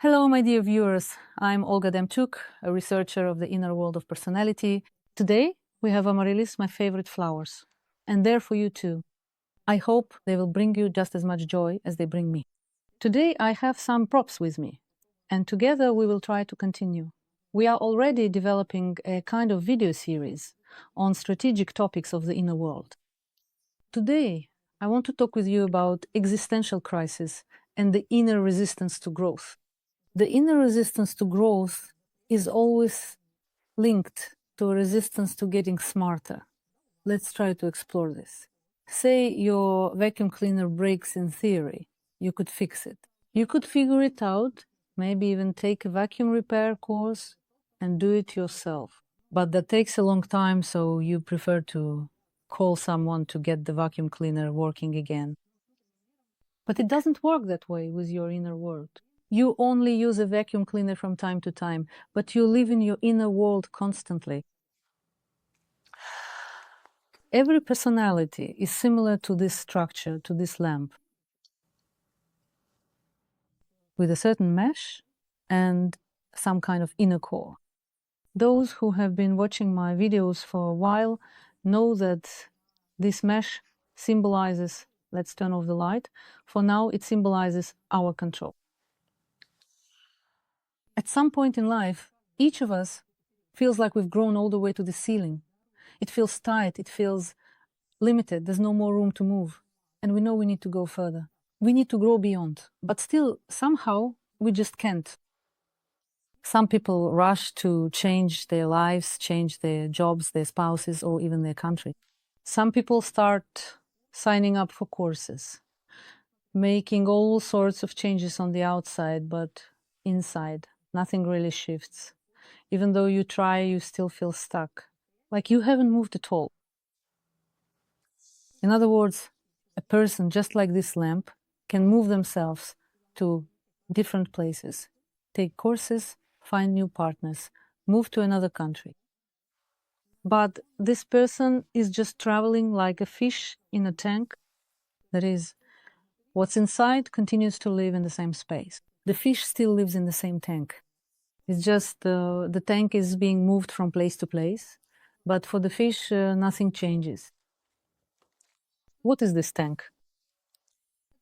Hello, my dear viewers. I'm Olga Demchuk, a researcher of the inner world of personality. Today, we have amaryllis, my favorite flowers, and they're for you too. I hope they will bring you just as much joy as they bring me. Today, I have some props with me, and together we will try to continue. We are already developing a kind of video series on strategic topics of the inner world. Today, I want to talk with you about existential crisis and the inner resistance to growth. The inner resistance to growth is always linked to a resistance to getting smarter. Let's try to explore this. Say your vacuum cleaner breaks in theory. You could fix it. You could figure it out, maybe even take a vacuum repair course and do it yourself. But that takes a long time, so you prefer to call someone to get the vacuum cleaner working again. But it doesn't work that way with your inner world. You only use a vacuum cleaner from time to time, but you live in your inner world constantly. Every personality is similar to this structure, to this lamp, with a certain mesh and some kind of inner core. Those who have been watching my videos for a while know that this mesh symbolizes, let's turn off the light, for now it symbolizes our control. At some point in life, each of us feels like we've grown all the way to the ceiling. It feels tight, it feels limited, there's no more room to move. And we know we need to go further. We need to grow beyond, but still, somehow, we just can't. Some people rush to change their lives, change their jobs, their spouses, or even their country. Some people start signing up for courses, making all sorts of changes on the outside, but inside, nothing really shifts. Even though you try, you still feel stuck, like you haven't moved at all. In other words, a person just like this lamp can move themselves to different places, take courses, find new partners, move to another country. But this person is just traveling like a fish in a tank. That is, what's inside continues to live in the same space. The fish still lives in the same tank. It's just the tank is being moved from place to place, but for the fish, nothing changes. What is this tank?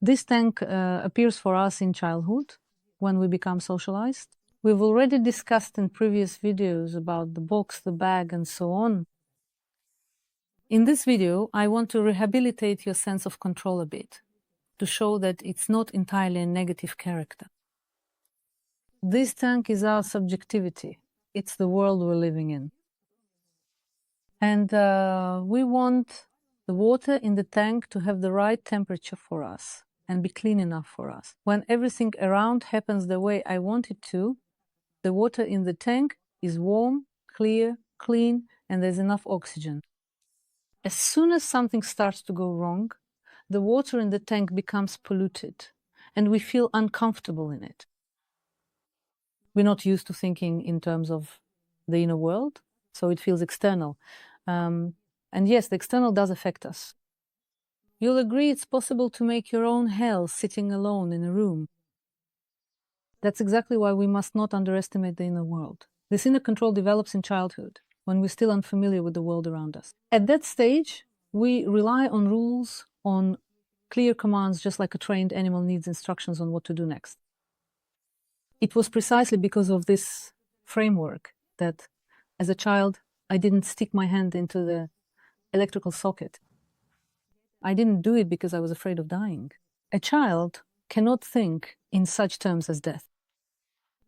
This tank appears for us in childhood, when we become socialized. We've already discussed in previous videos about the box, the bag, and so on. In this video, I want to rehabilitate your sense of control a bit, to show that it's not entirely a negative character. This tank is our subjectivity. It's the world we're living in. And we want the water in the tank to have the right temperature for us and be clean enough for us. When everything around happens the way I want it to, the water in the tank is warm, clear, clean, and there's enough oxygen. As soon as something starts to go wrong, the water in the tank becomes polluted, and we feel uncomfortable in it. We're not used to thinking in terms of the inner world, so it feels external. And yes, the external does affect us. You'll agree it's possible to make your own hell sitting alone in a room. That's exactly why we must not underestimate the inner world. This inner control develops in childhood, when we're still unfamiliar with the world around us. At that stage, we rely on rules, on clear commands, just like a trained animal needs instructions on what to do next. It was precisely because of this framework that, as a child, I didn't stick my hand into the electrical socket. I didn't do it because I was afraid of dying. A child cannot think in such terms as death.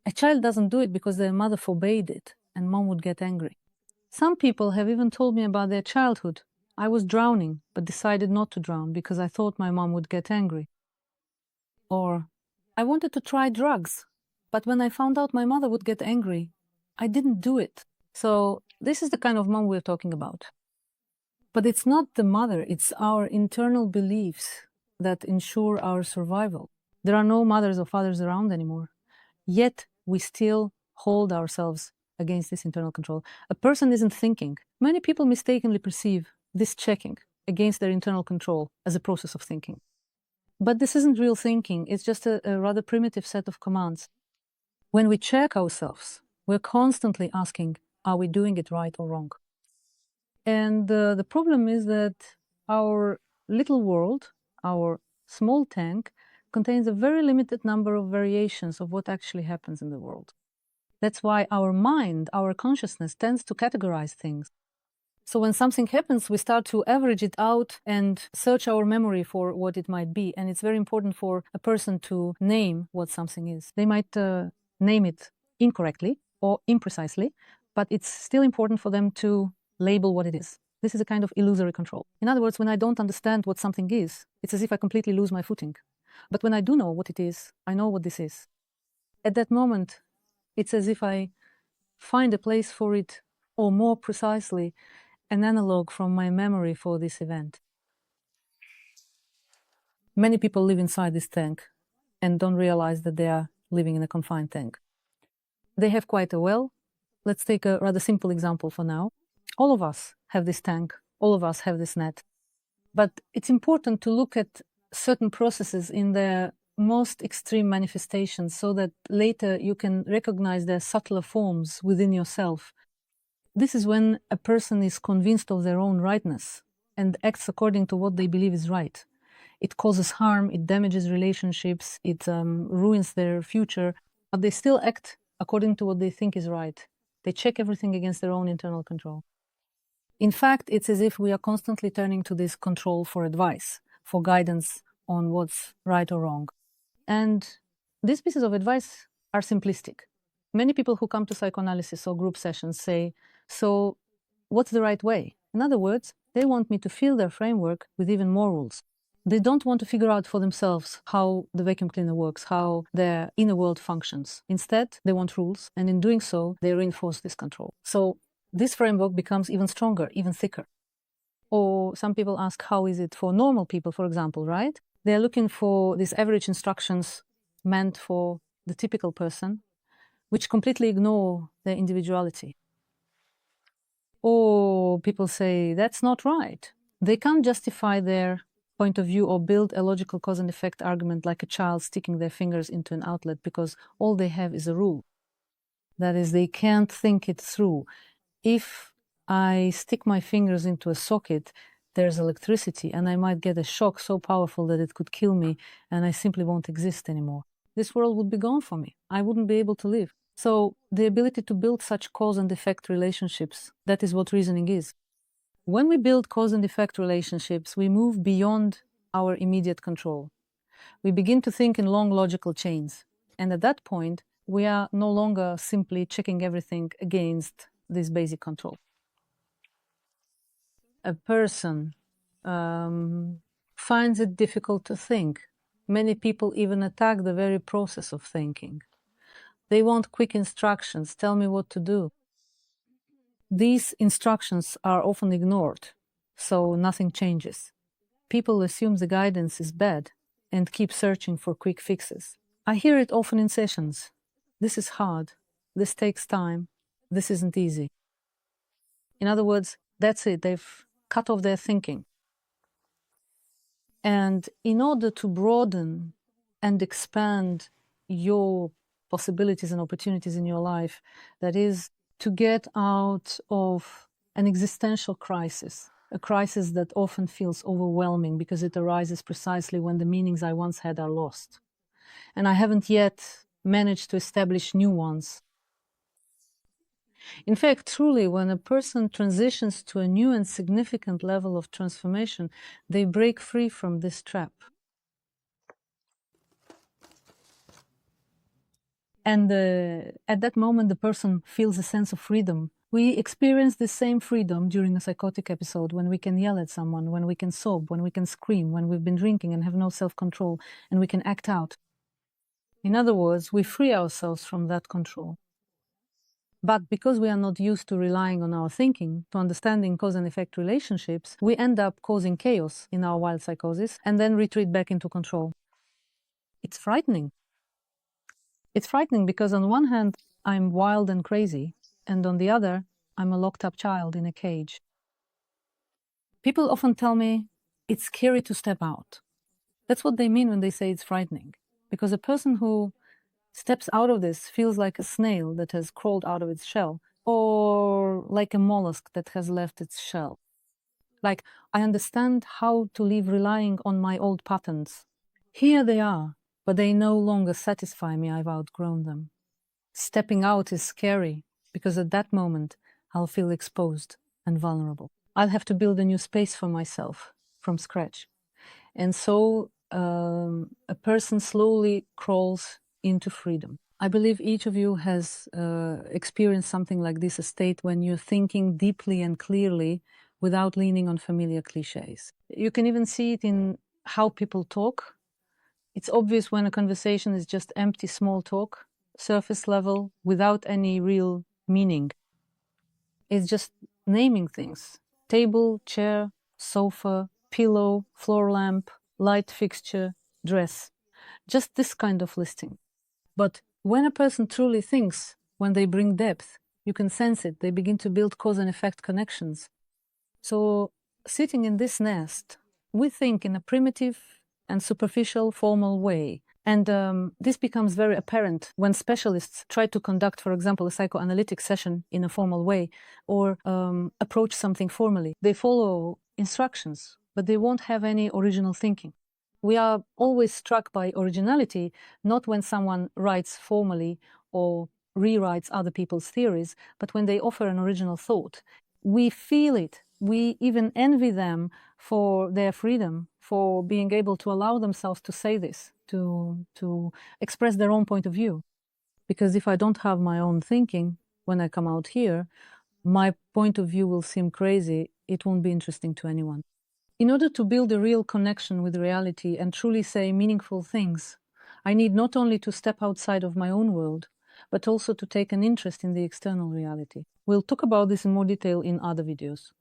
A child doesn't do it because their mother forbade it and mom would get angry. Some people have even told me about their childhood. I was drowning, but decided not to drown because I thought my mom would get angry. Or, I wanted to try drugs, but when I found out my mother would get angry, I didn't do it. So this is the kind of mom we're talking about. But it's not the mother, it's our internal beliefs that ensure our survival. There are no mothers or fathers around anymore. Yet we still hold ourselves against this internal control. A person isn't thinking. Many people mistakenly perceive this checking against their internal control as a process of thinking. But this isn't real thinking, it's just a rather primitive set of commands. When we check ourselves, we're constantly asking, are we doing it right or wrong? And the problem is that our little world, our small tank, contains a very limited number of variations of what actually happens in the world. That's why our mind, our consciousness, tends to categorize things. So when something happens, we start to average it out and search our memory for what it might be. And it's very important for a person to name what something is. They might name it incorrectly or imprecisely, but it's still important for them to label what it is. This is a kind of illusory control. In other words, when I don't understand what something is, it's as if I completely lose my footing. But when I do know what it is, I know what this is. At that moment, it's as if I find a place for it, or more precisely, an analog from my memory for this event. Many people live inside this tank and don't realize that they are living in a confined tank. They have quite a well. Let's take a rather simple example for now. All of us have this tank. All of us have this net. But it's important to look at certain processes in their most extreme manifestations so that later you can recognize their subtler forms within yourself. This is when a person is convinced of their own rightness and acts according to what they believe is right. It causes harm, it damages relationships, it ruins their future, but they still act according to what they think is right. They check everything against their own internal control. In fact, it's as if we are constantly turning to this control for advice, for guidance on what's right or wrong. And these pieces of advice are simplistic. Many people who come to psychoanalysis or group sessions say, so what's the right way? In other words, they want me to fill their framework with even more rules. They don't want to figure out for themselves how the vacuum cleaner works, how their inner world functions. Instead, they want rules, and in doing so, they reinforce this control. So this framework becomes even stronger, even thicker. Or some people ask, how is it for normal people, for example, right? They're looking for these average instructions meant for the typical person, which completely ignore their individuality. Or people say, that's not right. They can't justify their point of view or build a logical cause and effect argument like a child sticking their fingers into an outlet because all they have is a rule. That is, they can't think it through. If I stick my fingers into a socket, there's electricity and I might get a shock so powerful that it could kill me and I simply won't exist anymore. This world would be gone for me. I wouldn't be able to live. So the ability to build such cause and effect relationships, that is what reasoning is. When we build cause and effect relationships, we move beyond our immediate control. We begin to think in long logical chains. And at that point, we are no longer simply checking everything against this basic control. A person finds it difficult to think. Many people even attack the very process of thinking. They want quick instructions, tell me what to do. These instructions are often ignored, so nothing changes. People assume the guidance is bad and keep searching for quick fixes. I hear it often in sessions. This is hard. This takes time. This isn't easy. In other words, that's it. They've cut off their thinking. And in order to broaden and expand your possibilities and opportunities in your life, that is, to get out of an existential crisis, a crisis that often feels overwhelming because it arises precisely when the meanings I once had are lost. And I haven't yet managed to establish new ones. In fact, truly, when a person transitions to a new and significant level of transformation, they break free from this trap. And at that moment, the person feels a sense of freedom. We experience the same freedom during a psychotic episode when we can yell at someone, when we can sob, when we can scream, when we've been drinking and have no self-control, and we can act out. In other words, we free ourselves from that control. But because we are not used to relying on our thinking, to understanding cause and effect relationships, we end up causing chaos in our wild psychosis and then retreat back into control. It's frightening. It's frightening because on one hand, I'm wild and crazy, and on the other, I'm a locked up child in a cage. People often tell me it's scary to step out. That's what they mean when they say it's frightening. Because a person who steps out of this, feels like a snail that has crawled out of its shell, or like a mollusk that has left its shell. Like, I understand how to live relying on my old patterns. Here they are, but they no longer satisfy me. I've outgrown them. Stepping out is scary because at that moment, I'll feel exposed and vulnerable. I'll have to build a new space for myself from scratch. And so a person slowly crawls into freedom. I believe each of you has experienced something like this, a state when you're thinking deeply and clearly without leaning on familiar cliches. You can even see it in how people talk. It's obvious when a conversation is just empty small talk, surface level, without any real meaning. It's just naming things. Table, chair, sofa, pillow, floor lamp, light fixture, dress. Just this kind of listing. But when a person truly thinks, when they bring depth, you can sense it. They begin to build cause and effect connections. So sitting in this nest, we think in a primitive and superficial formal way. And this becomes very apparent when specialists try to conduct, for example, a psychoanalytic session in a formal way or approach something formally. They follow instructions, but they won't have any original thinking. We are always struck by originality, not when someone writes formally or rewrites other people's theories, but when they offer an original thought. We feel it. We even envy them for their freedom, for being able to allow themselves to say this, to express their own point of view. Because if I don't have my own thinking when I come out here, my point of view will seem crazy. It won't be interesting to anyone. In order to build a real connection with reality and truly say meaningful things, I need not only to step outside of my own world, but also to take an interest in the external reality. We'll talk about this in more detail in other videos.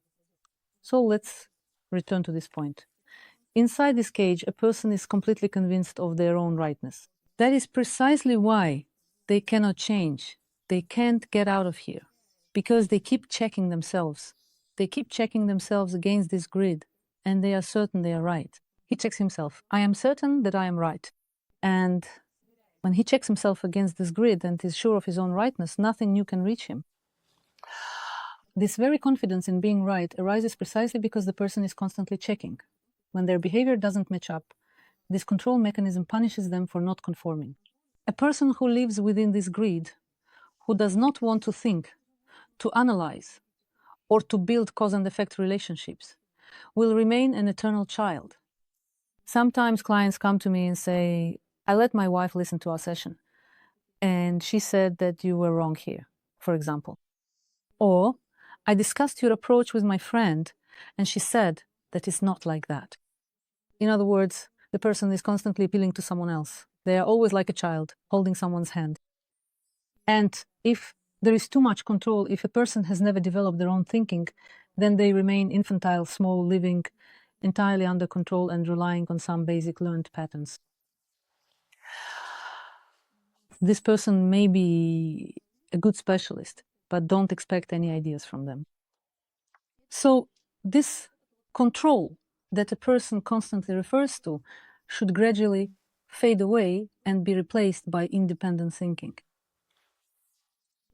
So let's return to this point. Inside this cage, a person is completely convinced of their own rightness. That is precisely why they cannot change. They can't get out of here because they keep checking themselves. They keep checking themselves against this grid and they are certain they are right. He checks himself. I am certain that I am right. And when he checks himself against this grid and is sure of his own rightness, nothing new can reach him. This very confidence in being right arises precisely because the person is constantly checking. When their behavior doesn't match up, this control mechanism punishes them for not conforming. A person who lives within this grid, who does not want to think, to analyze, or to build cause and effect relationships, will remain an eternal child. Sometimes clients come to me and say, I let my wife listen to our session, and she said that you were wrong here, for example. Or, I discussed your approach with my friend, and she said that it's not like that. In other words, the person is constantly appealing to someone else. They are always like a child, holding someone's hand. And if there is too much control, if a person has never developed their own thinking, then they remain infantile, small, living entirely under control and relying on some basic learned patterns. This person may be a good specialist, but don't expect any ideas from them. So this control that a person constantly refers to should gradually fade away and be replaced by independent thinking.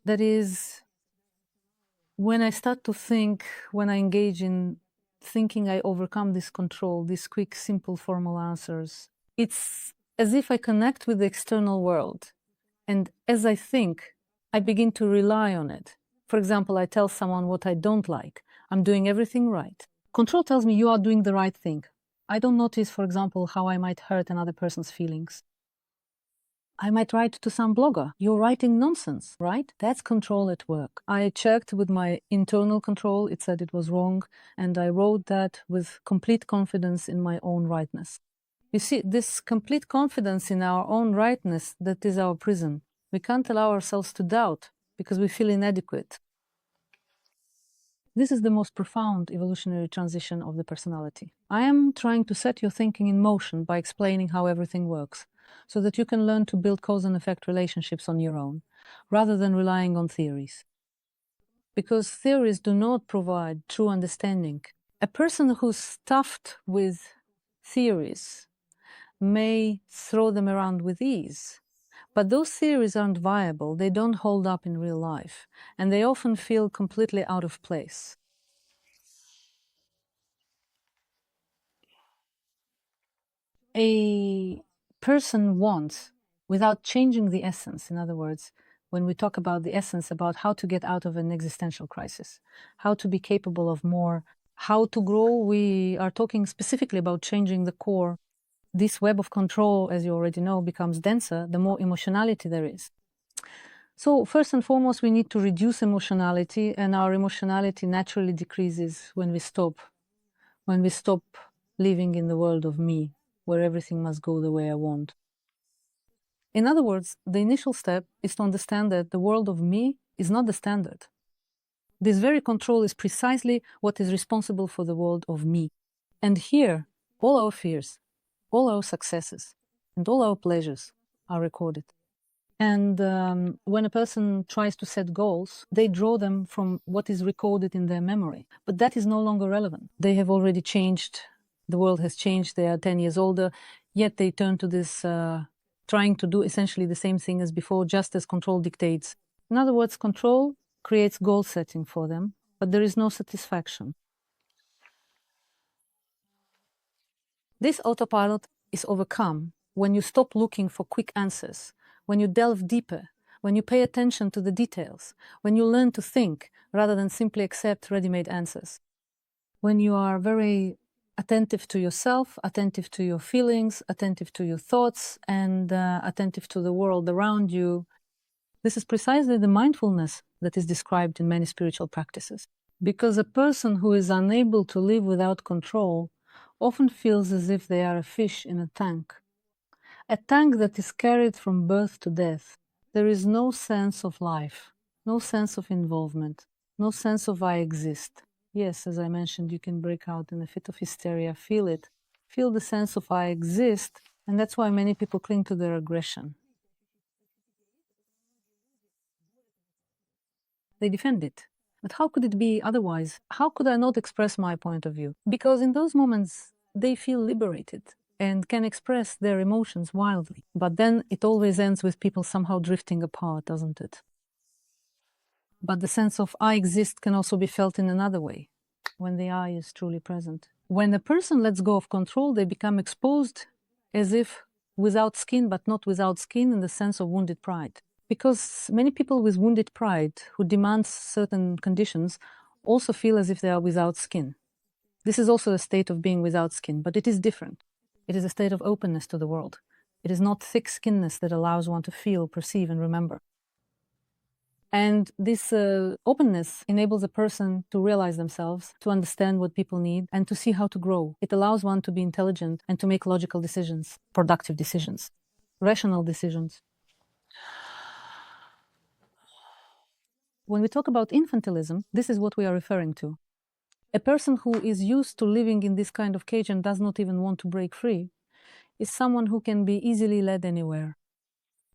That is, when I start to think, when I engage in thinking, I overcome this control, these quick, simple, formal answers. It's as if I connect with the external world. And as I think, I begin to rely on it. For example, I tell someone what I don't like. I'm doing everything right. Control tells me you are doing the right thing. I don't notice, for example, how I might hurt another person's feelings. I might write to some blogger, you're writing nonsense, right? That's control at work. I checked with my internal control, it said it was wrong, and I wrote that with complete confidence in my own rightness. You see, this complete confidence in our own rightness, that is our prison. We can't allow ourselves to doubt because we feel inadequate. This is the most profound evolutionary transition of the personality. I am trying to set your thinking in motion by explaining how everything works, so that you can learn to build cause and effect relationships on your own, rather than relying on theories. Because theories do not provide true understanding. A person who's stuffed with theories may throw them around with ease, But those theories aren't viable, they don't hold up in real life, and they often feel completely out of place. A person wants, without changing the essence, in other words, when we talk about the essence, about how to get out of an existential crisis, how to be capable of more, how to grow, we are talking specifically about changing the core. This web of control, as you already know, becomes denser the more emotionality there is. So first and foremost, we need to reduce emotionality, and our emotionality naturally decreases when we stop living in the world of me, where everything must go the way I want. In other words, the initial step is to understand that the world of me is not the standard. This very control is precisely what is responsible for the world of me. And here, all our fears, all our successes, and all our pleasures are recorded. And when a person tries to set goals, they draw them from what is recorded in their memory. But that is no longer relevant. They have already changed. The world has changed. They are 10 years older. Yet they turn to this, trying to do essentially the same thing as before, just as control dictates. In other words, control creates goal setting for them, but there is no satisfaction. This autopilot is overcome when you stop looking for quick answers, when you delve deeper, when you pay attention to the details, when you learn to think rather than simply accept ready-made answers. When you are very attentive to yourself, attentive to your feelings, attentive to your thoughts, and attentive to the world around you. This is precisely the mindfulness that is described in many spiritual practices. Because a person who is unable to live without control often feels as if they are a fish in a tank that is carried from birth to death. There is no sense of life, no sense of involvement, no sense of I exist. Yes, as I mentioned, you can break out in a fit of hysteria, feel it, feel the sense of I exist, and that's why many people cling to their aggression. They defend it. But how could it be otherwise? How could I not express my point of view? Because in those moments, they feel liberated and can express their emotions wildly. But then it always ends with people somehow drifting apart, doesn't it? But the sense of I exist can also be felt in another way, when the I is truly present. When a person lets go of control, they become exposed as if without skin, but not without skin in the sense of wounded pride. Because many people with wounded pride who demand certain conditions also feel as if they are without skin. This is also a state of being without skin, but it is different. It is a state of openness to the world. It is not thick skinness that allows one to feel, perceive, and remember. And this openness enables a person to realize themselves, to understand what people need, and to see how to grow. It allows one to be intelligent and to make logical decisions, productive decisions, rational decisions. When we talk about infantilism, this is what we are referring to. A person who is used to living in this kind of cage and does not even want to break free is someone who can be easily led anywhere.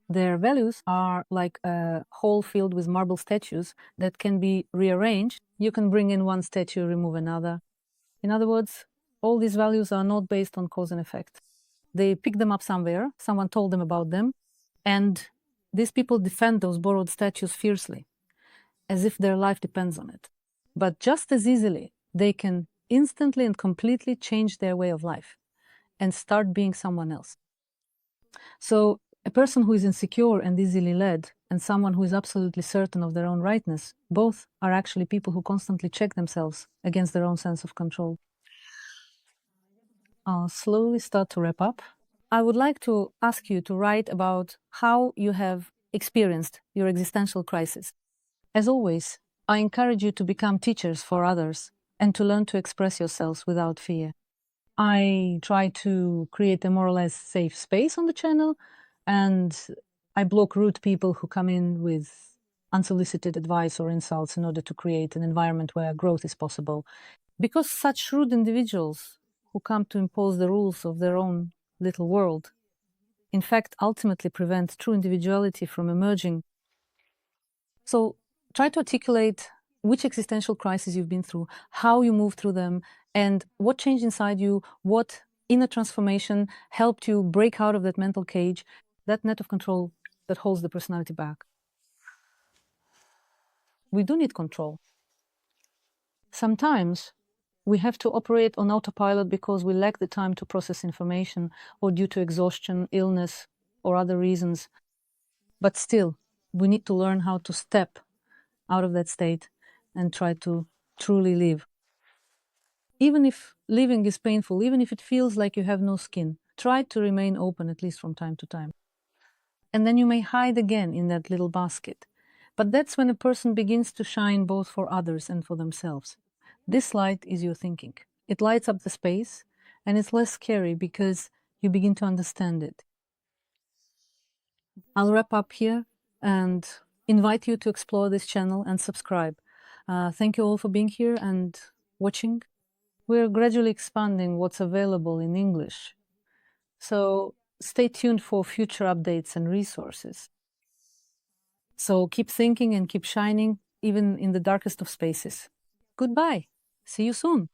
Their values are like a hall filled with marble statues that can be rearranged. You can bring in one statue, remove another. In other words, all these values are not based on cause and effect. They pick them up somewhere, someone told them about them, and these people defend those borrowed statues fiercely, as if their life depends on it. But just as easily, they can instantly and completely change their way of life and start being someone else. So a person who is insecure and easily led, and someone who is absolutely certain of their own rightness, both are actually people who constantly check themselves against their own sense of control. I'll slowly start to wrap up. I would like to ask you to write about how you have experienced your existential crisis. As always, I encourage you to become teachers for others and to learn to express yourselves without fear. I try to create a more or less safe space on the channel, and I block rude people who come in with unsolicited advice or insults in order to create an environment where growth is possible. Because such rude individuals who come to impose the rules of their own little world, in fact, ultimately prevent true individuality from emerging. So try to articulate which existential crisis you've been through, how you moved through them, and what changed inside you, what inner transformation helped you break out of that mental cage. That net of control that holds the personality back. We do need control. Sometimes we have to operate on autopilot because we lack the time to process information, or due to exhaustion, illness, or other reasons. But still, we need to learn how to step out of that state and try to truly live. Even if living is painful, even if it feels like you have no skin, try to remain open, at least from time to time. And then you may hide again in that little basket. But that's when a person begins to shine both for others and for themselves. This light is your thinking. It lights up the space, and it's less scary because you begin to understand it. I'll wrap up here and invite you to explore this channel and subscribe. Thank you all for being here and watching. We're gradually expanding what's available in English. So stay tuned for future updates and resources. So keep thinking and keep shining, even in the darkest of spaces. Goodbye. See you soon.